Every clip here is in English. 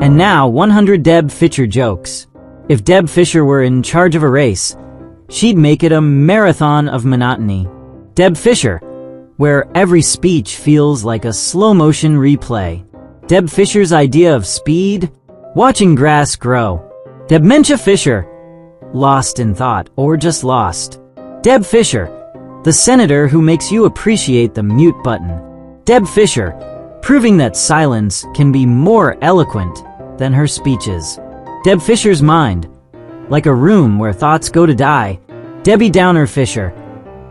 And now, 100 Deb Fischer jokes. If Deb Fischer were in charge of a race, she'd make it a marathon of monotony. Deb Fischer, where every speech feels like a slow-motion replay. Deb Fischer's idea of speed? Watching grass grow. Dementia Fischer, lost in thought or just lost. Deb Fischer, the senator who makes you appreciate the mute button. Deb Fischer, proving that silence can be more eloquent than her speeches. Deb Fischer's mind, like a room where thoughts go to die. Debbie Downer Fischer,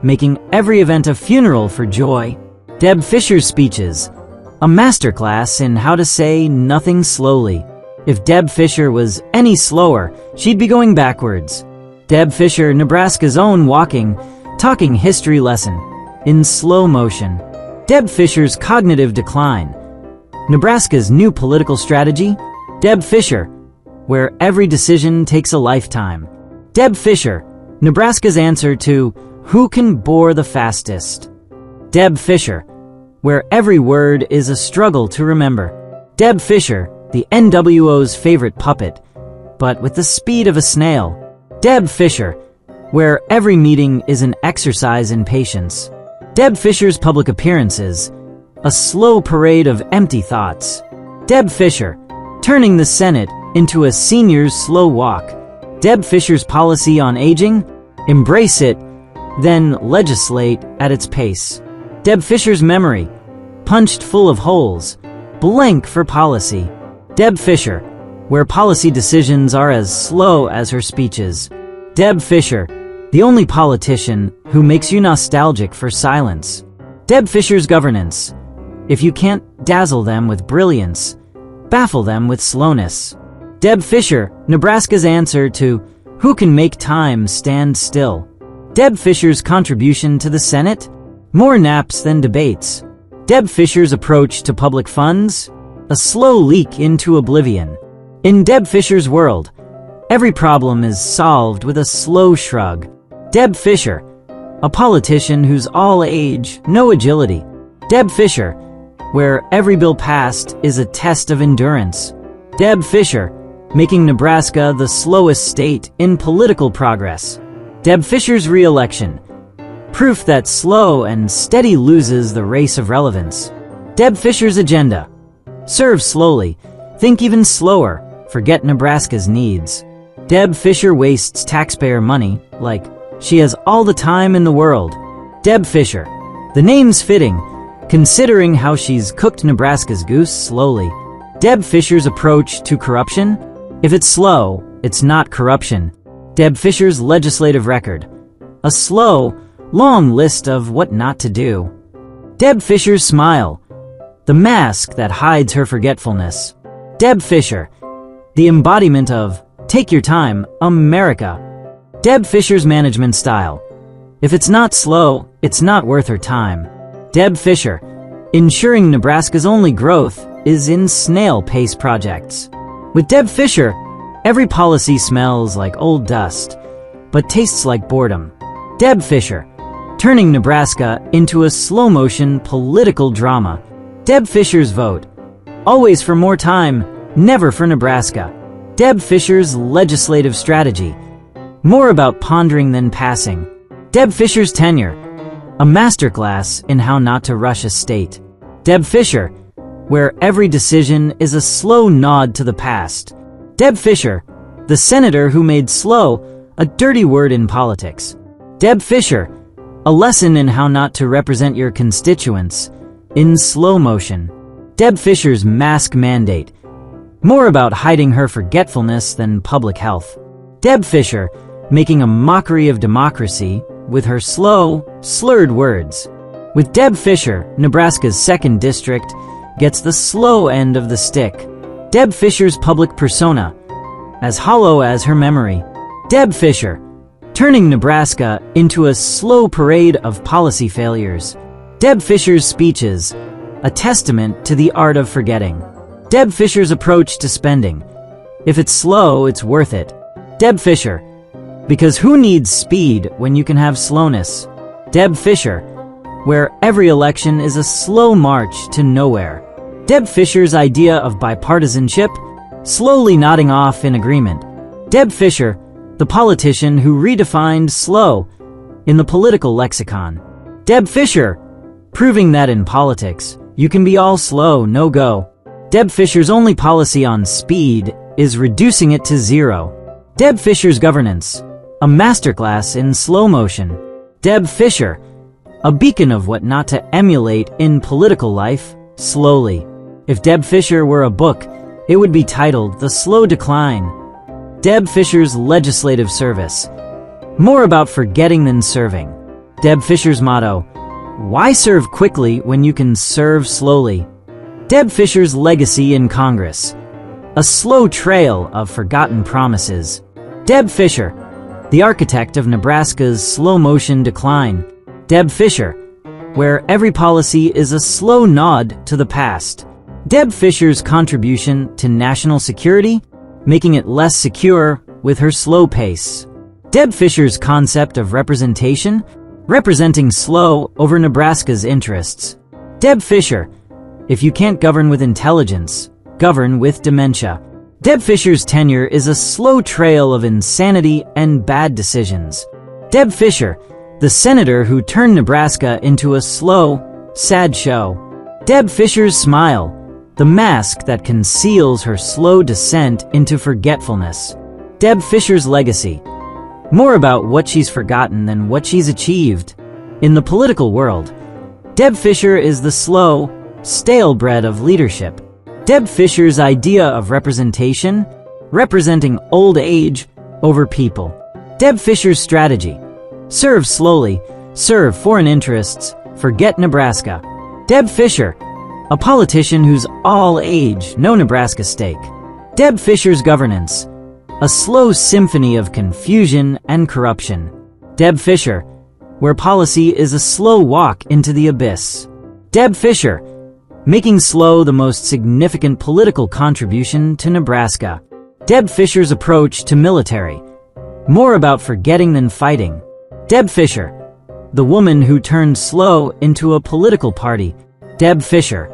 making every event a funeral for joy. Deb Fischer's speeches, a masterclass in how to say nothing slowly. If Deb Fischer was any slower, she'd be going backwards. Deb Fischer, Nebraska's own talking history lesson in slow motion. Deb Fischer's cognitive decline. Nebraska's new political strategy. Deb Fischer, where every decision takes a lifetime. Deb Fischer, Nebraska's answer to who can bore the fastest. Deb Fischer, where every word is a struggle to remember. Deb Fischer, the NWO's favorite puppet, but with the speed of a snail. Deb Fischer, where every meeting is an exercise in patience. Deb Fischer's public appearances, a slow parade of empty thoughts. Deb Fischer, turning the Senate into a senior's slow walk. Deb Fischer's policy on aging, embrace it, then legislate at its pace. Deb Fischer's memory, punched full of holes, blank for policy. Deb Fischer, where policy decisions are as slow as her speeches. Deb Fischer, the only politician who makes you nostalgic for silence. Deb Fischer's governance, if you can't dazzle them with brilliance, baffle them with slowness. Deb Fischer, Nebraska's answer to who can make time stand still. Deb Fischer's contribution to the Senate, more naps than debates. Deb Fischer's approach to public funds, a slow leak into oblivion. In Deb Fischer's world, every problem is solved with a slow shrug. Deb Fischer, a politician who's all age, no agility. Deb Fischer, where every bill passed is a test of endurance. Deb Fischer, making Nebraska the slowest state in political progress. Deb Fischer's re-election, proof that slow and steady loses the race of relevance. Deb Fischer's agenda, serve slowly, think even slower, forget Nebraska's needs. Deb Fischer wastes taxpayer money like she has all the time in the world. Deb Fischer, the name's fitting, considering how she's cooked Nebraska's goose slowly. Deb Fischer's approach to corruption, if it's slow, it's not corruption. Deb Fischer's legislative record, a slow, long list of what not to do. Deb Fischer's smile, the mask that hides her forgetfulness. Deb Fischer, the embodiment of take your time, America. Deb Fischer's management style, if it's not slow, it's not worth her time. Deb Fischer, ensuring Nebraska's only growth is in snail-pace projects. With Deb Fischer, every policy smells like old dust, but tastes like boredom. Deb Fischer, turning Nebraska into a slow-motion political drama. Deb Fischer's vote, always for more time, never for Nebraska. Deb Fischer's legislative strategy, more about pondering than passing. Deb Fischer's tenure, a masterclass in how not to rush a state. Deb Fischer, where every decision is a slow nod to the past. Deb Fischer, the senator who made slow a dirty word in politics. Deb Fischer, a lesson in how not to represent your constituents in slow motion. Deb Fischer's mask mandate, more about hiding her forgetfulness than public health. Deb Fischer, making a mockery of democracy with her slow, slurred words. With Deb Fischer, Nebraska's 2nd District gets the slow end of the stick. Deb Fischer's public persona, as hollow as her memory. Deb Fischer, turning Nebraska into a slow parade of policy failures. Deb Fischer's speeches, a testament to the art of forgetting. Deb Fischer's approach to spending, if it's slow, it's worth it. Deb Fischer, because who needs speed when you can have slowness? Deb Fischer, where every election is a slow march to nowhere. Deb Fischer's idea of bipartisanship, slowly nodding off in agreement. Deb Fischer, the politician who redefined slow in the political lexicon. Deb Fischer, proving that in politics, you can be all slow, no go. Deb Fischer's only policy on speed is reducing it to zero. Deb Fischer's governance, a masterclass in slow motion. Deb Fischer, a beacon of what not to emulate in political life, slowly. If Deb Fischer were a book, it would be titled The Slow Decline. Deb Fischer's legislative service, more about forgetting than serving. Deb Fischer's motto, why serve quickly when you can serve slowly? Deb Fischer's legacy in Congress, a slow trail of forgotten promises. Deb Fischer, the architect of Nebraska's slow-motion decline. Deb Fischer, where every policy is a slow nod to the past. Deb Fischer's contribution to national security, making it less secure with her slow pace. Deb Fischer's concept of representation, representing slow over Nebraska's interests. Deb Fischer, if you can't govern with intelligence, govern with dementia. Deb Fischer's tenure is a slow trail of insanity and bad decisions. Deb Fischer, the senator who turned Nebraska into a slow, sad show. Deb Fischer's smile, the mask that conceals her slow descent into forgetfulness. Deb Fischer's legacy, more about what she's forgotten than what she's achieved. In the political world, Deb Fischer is the slow, stale bread of leadership. Deb Fischer's idea of representation, representing old age over people. Deb Fischer's strategy, serve slowly, serve foreign interests, forget Nebraska. Deb Fischer, a politician who's all age, no Nebraska stake. Deb Fischer's governance, a slow symphony of confusion and corruption. Deb Fischer, where policy is a slow walk into the abyss. Deb Fischer, making slow the most significant political contribution to Nebraska. Deb Fischer's approach to military, more about forgetting than fighting. Deb Fischer, the woman who turned slow into a political party. Deb Fischer,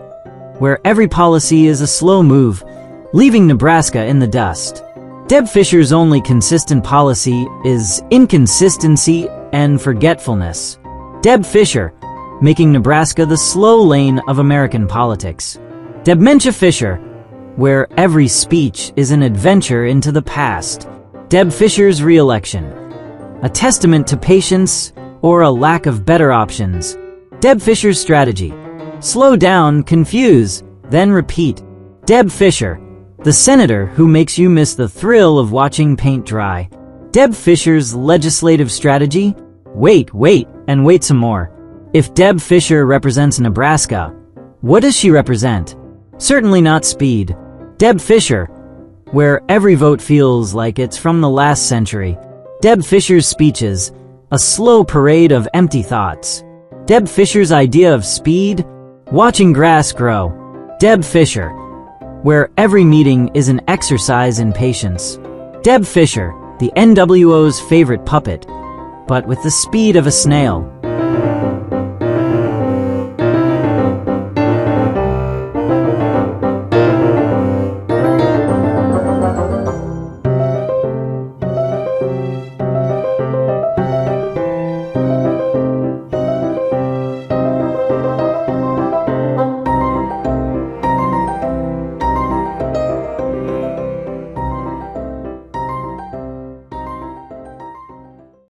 where every policy is a slow move, leaving Nebraska in the dust. Deb Fischer's only consistent policy is inconsistency and forgetfulness. Deb Fischer, making Nebraska the slow lane of American politics. Dementia Fischer, where every speech is an adventure into the past. Deb Fischer's re-election, a testament to patience or a lack of better options. Deb Fischer's strategy, slow down, confuse, then repeat. Deb Fischer, the senator who makes you miss the thrill of watching paint dry. Deb Fischer's legislative strategy, wait, and wait some more. If Deb Fischer represents Nebraska, what does she represent? Certainly not speed. Deb Fischer, where every vote feels like it's from the last century. Deb Fischer's speeches, a slow parade of empty thoughts. Deb Fischer's idea of speed, watching grass grow. Deb Fischer, where every meeting is an exercise in patience. Deb Fischer, the NWO's favorite puppet, but with the speed of a snail.